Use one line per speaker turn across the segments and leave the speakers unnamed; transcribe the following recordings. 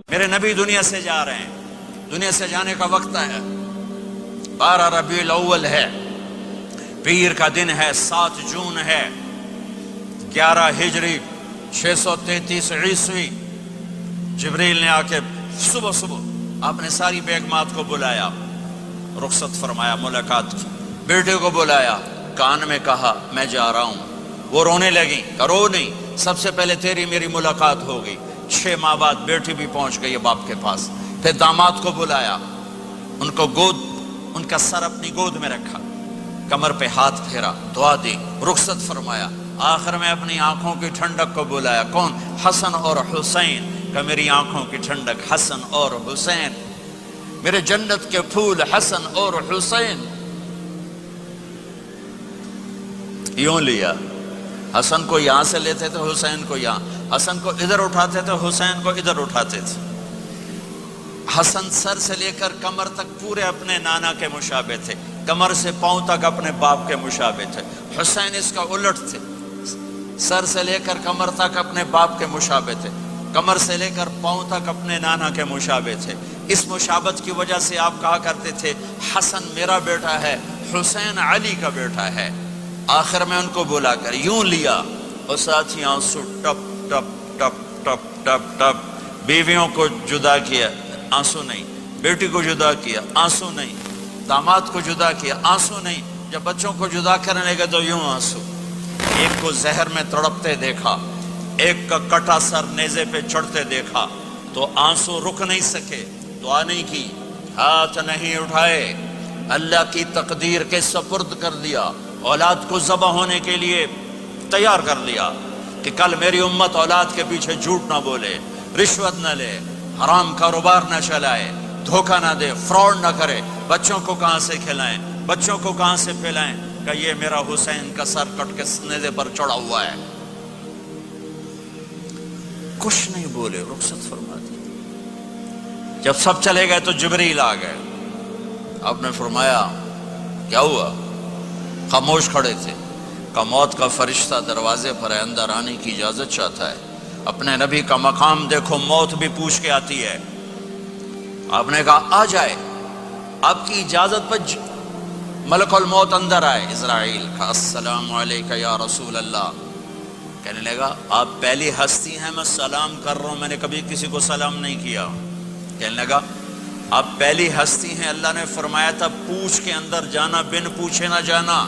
میرے نبی دنیا سے جا رہے ہیں، دنیا سے جانے کا وقت ہے، 12 ربیع الاول ہے، پیر کا دن ہے، 7 جون ہے، 11 ہجری 633 عیسوی۔ جبریل نے آ کے صبح صبح آپ نے ساری بیگمات کو بلایا، رخصت فرمایا، ملاقات کی، بیٹے کو بلایا، کان میں کہا میں جا رہا ہوں۔ وہ رونے لگی، رو نہیں، سب سے پہلے تیری میری ملاقات ہو گئی۔ 6 ماہ بعد بیٹی بھی پہنچ گئی باپ کے پاس۔ پھر داماد کو بلایا، ان کو ان کا سر اپنی گود میں رکھا، کمر پہ ہاتھ پھیرا، دعا دی، رخصت فرمایا۔ آخر میں اپنی آنکھوں کی ٹھنڈک کو بلایا، کون؟ حسن اور حسین، کہ میری آنکھوں کی ٹھنڈک حسن اور حسین، میرے جنت کے پھول حسن اور حسین۔ یوں لیا، حسن کو یہاں سے لیتے تھے، حسین کو یہاں، حسن کو ادھر اٹھاتے تھے، حسین کو ادھر اٹھاتے تھے۔ حسن سر سے لے کر کمر تک پورے اپنے نانا کے مشابہ تھے، کمر سے پاؤں تک اپنے باپ کے مشابہ تھے۔ حسین اس کا الٹ تھے، سر سے لے کر کمر تک اپنے باپ کے مشابہ تھے، کمر سے لے کر پاؤں تک اپنے نانا کے مشابہ تھے۔ اس مشابہت کی وجہ سے آپ کہا کرتے تھے حسن میرا بیٹا ہے، حسین علی کا بیٹا ہے۔ آخر میں ان کو بلا کر یوں لیا، اور ساتھ ہی آنسو ٹپ ٹپ ٹپ ٹپ ٹپ ٹپ۔ بیویوں کو جدا کیا، آنسو نہیں، بیٹی کو جدا کیا، آنسو نہیں، داماد کو جدا کیا، آنسو نہیں، جب بچوں کو جدا کرنے لگے تو یوں آنسو۔ ایک کو زہر میں تڑپتے دیکھا، ایک کا کٹا سر نیزے پہ چڑھتے دیکھا، تو آنسو رک نہیں سکے، دعا نہیں کی، ہاتھ نہیں اٹھائے، اللہ کی تقدیر کے سپرد کر دیا، اولاد کو ذبح ہونے کے لیے تیار کر دیا کہ کل میری امت اولاد کے پیچھے جھوٹ نہ بولے، رشوت نہ لے، حرام کاروبار نہ چلائے، دھوکہ نہ دے، فراڈ نہ کرے، بچوں کو کہاں سے کھلائیں، بچوں کو کہاں سے پلائیں، کہ یہ میرا حسین کا سر کٹ کے نیزے پر چڑھا ہوا ہے۔ کچھ نہیں بولے، رخصت فرما دی۔ جب سب چلے گئے تو جبریل آ گئے، آپ نے فرمایا کیا ہوا؟ خاموش کھڑے تھے، کہ موت کا فرشتہ دروازے پر ہے، اندر آنے کی اجازت چاہتا ہے۔ اپنے نبی کا مقام دیکھو، موت بھی پوچھ کے آتی ہے۔ آپ نے کہا آ جائے، آپ کی اجازت پر ملک الموت اندر آئے۔ اسرائیل کا السلام علیکہ یا رسول اللہ، کہنے لگا آپ پہلی ہستی ہیں، میں سلام کر رہا ہوں، میں نے کبھی کسی کو سلام نہیں کیا۔ کہنے لگا آپ پہلی ہستی ہیں، اللہ نے فرمایا تھا پوچھ کے اندر جانا، بن پوچھے نہ جانا۔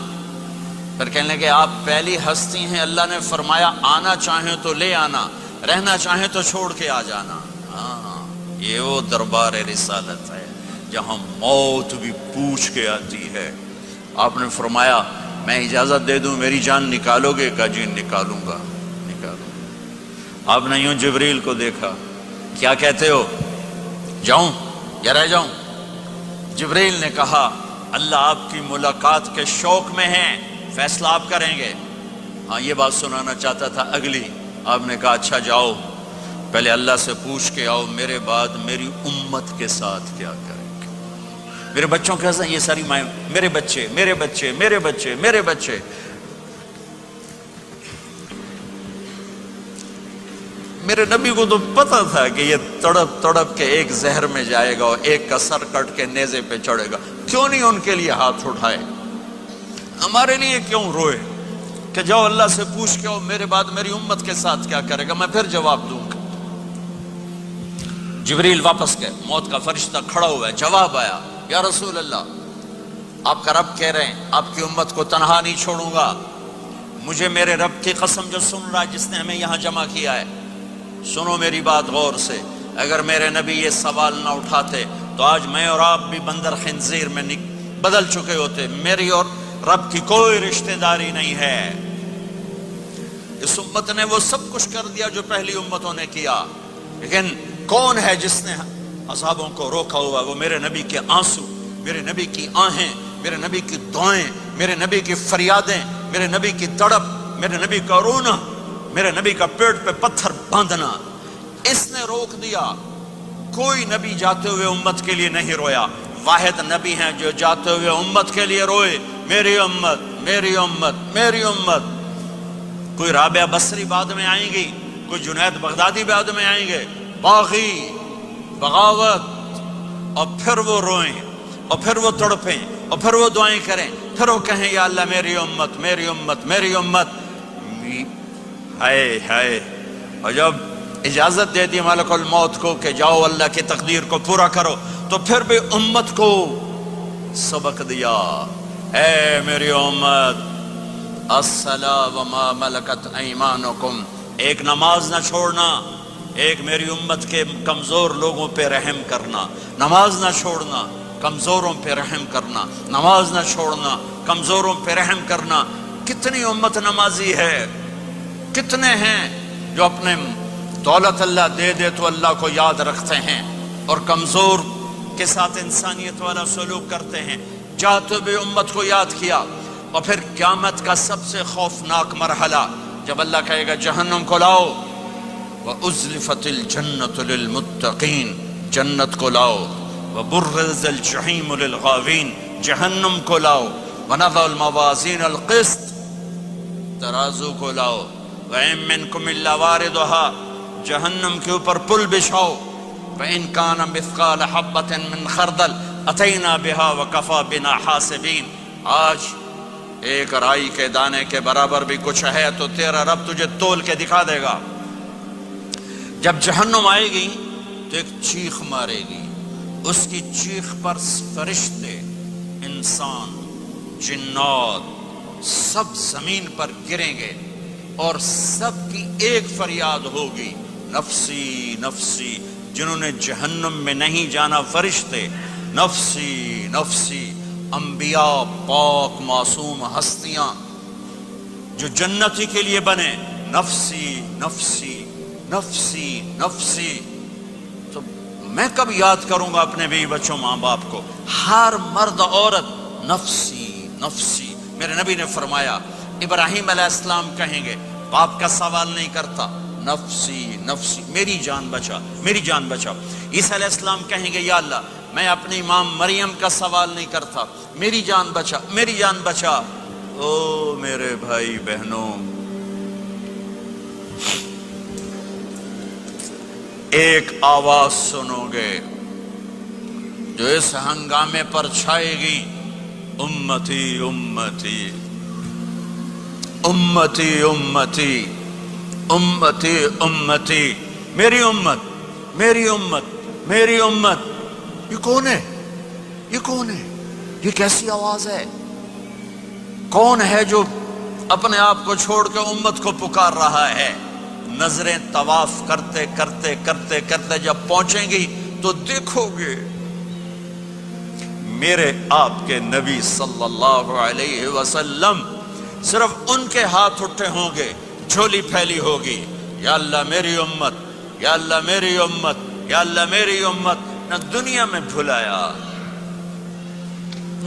پھر کہنے لگے آپ پہلی ہستی ہیں، اللہ نے فرمایا آنا چاہیں تو لے آنا، رہنا چاہیں تو چھوڑ کے آ جانا۔ ہاں، یہ وہ دربار رسالت ہے جہاں موت بھی پوچھ کے آتی ہے۔ آپ نے فرمایا میں اجازت دے دوں میری جان نکالو گے؟ کہا جی نکالوں گا، نکالوں۔ آپ نے یوں جبریل کو دیکھا، کیا کہتے ہو، جاؤں یا رہ جاؤں؟ جبریل نے کہا اللہ آپ کی ملاقات کے شوق میں ہیں، فیصلہ آپ کریں گے۔ ہاں یہ بات سنانا چاہتا تھا اگلی۔ آپ نے کہا اچھا جاؤ، پہلے اللہ سے پوچھ کے آؤ میرے بعد میری امت کے ساتھ کیا کریں گے، میرے بچوں کے ساتھ، یہ ساری مائیں، میرے بچے میرے بچے میرے بچے میرے بچے۔ میرے نبی کو تو پتا تھا کہ یہ تڑپ تڑپ کے ایک زہر میں جائے گا اور ایک کا سر کٹ کے نیزے پہ چڑھے گا، کیوں نہیں ان کے لیے ہاتھ اٹھائے؟ ہمارے لیے کیوں روئے کہ جاؤ اللہ سے پوچھ کے آؤ میرے بعد میری امت کے ساتھ کیا کرے گا، میں پھر جواب دوں گا۔ جبریل واپس گئے، موت کا فرشتہ کھڑا ہوا ہے، جواب آیا یا رسول اللہ آپ کا رب کہہ رہے ہیں آپ کی امت کو تنہا نہیں چھوڑوں گا۔ مجھے میرے رب کی قسم جو سن رہا ہے، جس نے ہمیں یہاں جمع کیا ہے، سنو میری بات غور سے، اگر میرے نبی یہ سوال نہ اٹھاتے تو آج میں اور آپ بھی بندر خنزیر میں بدل چکے ہوتے۔ میری اور رب کی کوئی رشتہ داری نہیں ہے۔ اس امت نے وہ سب کچھ کر دیا جو پہلی امتوں نے کیا، لیکن کون ہے جس نے عذابوں کو روکا ہوا؟ وہ میرے نبی کے آنسو، میرے نبی کی آہیں، میرے نبی کی دعائیں، میرے نبی کی فریادیں، میرے نبی کی تڑپ، میرے نبی کا رونا، میرے نبی کا پیٹ پہ پتھر باندھنا، اس نے روک دیا۔ کوئی نبی جاتے ہوئے امت کے لیے نہیں رویا، واحد نبی ہیں جو جاتے ہوئے امت کے لیے روئے، میری امت میری امت میری امت۔ کوئی رابعہ بصری بعد میں آئیں گی، کوئی جنید بغدادی بعد میں آئیں گے، باغی بغاوت، اور پھر وہ روئیں، اور پھر وہ تڑپیں، اور پھر وہ دعائیں کریں، پھر وہ کہیں یا اللہ میری امت میری امت میری امت. ہائے ہائے. اور جب اجازت دے دی ملک الموت کو کہ جاؤ اللہ کی تقدیر کو پورا کرو، تو پھر بھی امت کو سبق دیا، اے میری امت الصلاۃ وما ملکت ایمانکم، ایک نماز نہ چھوڑنا، ایک میری امت کے کمزور لوگوں پہ رحم کرنا، نماز نہ چھوڑنا، کمزوروں پہ رحم کرنا، نماز نہ چھوڑنا، کمزوروں پہ رحم کرنا. کتنی امت نمازی ہے، کتنے ہیں جو اپنے دولت اللہ دے دے تو اللہ کو یاد رکھتے ہیں اور کمزور کے ساتھ انسانیت والا سلوک کرتے ہیں. جاتے بھی امت کو یاد کیا. اور پھر قیامت کا سب سے خوفناک مرحلہ جب اللہ کہے گا جہنم کو لاؤ، وَأُزْلِفَتِ الْجَنَّةُ لِلْمُتَّقِينَ، جنت کو لاؤ، وَبُرِّزَ الْجَحِيمُ لِلْغَاوِينَ، جہنم کو لاؤ، وَنَضَعُ الْمَوَازِينَ الْقِسْطَ، ترازو کو لاؤ، وَإِن مِّنكُمْ إِلَّا وَارِدُهَا، جہنم کے اوپر پل بچھاؤ، وَإِن كَانَ مِثْقَالَ حَبَّةٍ مِّنْ خَرْدَلٍ أَتَيْنَا بِهَا وَكَفَى بِنَا حَاسِبِينَ. آج ایک رائی کے دانے کے برابر بھی کچھ ہے تو تیرا رب تجھے تول کے دکھا دے گا. جب جہنم آئے گی تو ایک چیخ مارے گی، اس کی چیخ پر فرشتے، انسان، جنات سب زمین پر گریں گے اور سب کی ایک فریاد ہوگی، نفسی نفسی. جنہوں نے جہنم میں نہیں جانا فرشتے، نفسی نفسی. انبیاء، پاک معصوم ہستیاں جو جنتی کے لیے بنے، نفسی نفسی نفسی نفسی. تو میں کب یاد کروں گا اپنے بیوی بچوں ماں باپ کو؟ ہر مرد عورت نفسی نفسی. میرے نبی نے فرمایا ابراہیم علیہ السلام کہیں گے، باپ کا سوال نہیں کرتا، نفسی نفسی، میری جان بچا میری جان بچا. عیسیٰ علیہ السلام کہیں گے یا اللہ میں اپنی ماں مریم کا سوال نہیں کرتا، میری جان بچا میری جان بچا. او میرے بھائی بہنوں، ایک آواز سنو گے جو اس ہنگامے پر چھائے گی، امتی امتی امتی امتی امتی امتی، میری امت میری امت میری امت. یہ کون ہے؟ یہ کون ہے؟ یہ کیسی آواز ہے؟ کون ہے جو اپنے آپ کو چھوڑ کے امت کو پکار رہا ہے؟ نظریں طواف کرتے کرتے کرتے کرتے جب پہنچیں گی تو دیکھو گے میرے آپ کے نبی صلی اللہ علیہ وسلم، صرف ان کے ہاتھ اٹھے ہوں گے، جھولی پھیلی ہوگی، یا اللہ میری امت یا اللہ میری امت یا اللہ میری امت. نہ دنیا میں بھلایا،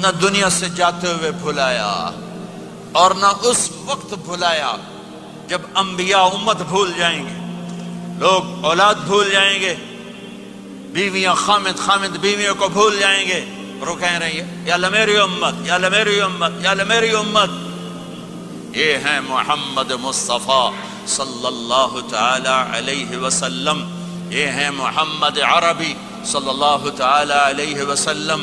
نہ دنیا سے جاتے ہوئے بھلایا، اور نہ اس وقت بھلایا جب انبیاء امت بھول جائیں گے، لوگ اولاد بھول جائیں گے، بیویاں خامد بیویوں کو بھول جائیں گے، اور وہ کہہ رہی ہے یا اللہ میری امت یا اللہ میری امت یا اللہ میری امت. یہ ہے محمد مصطفیٰ صلی اللہ تعالی علیہ وسلم، یہ ہے محمد عربی صلی اللہ تعالی علیہ وسلم.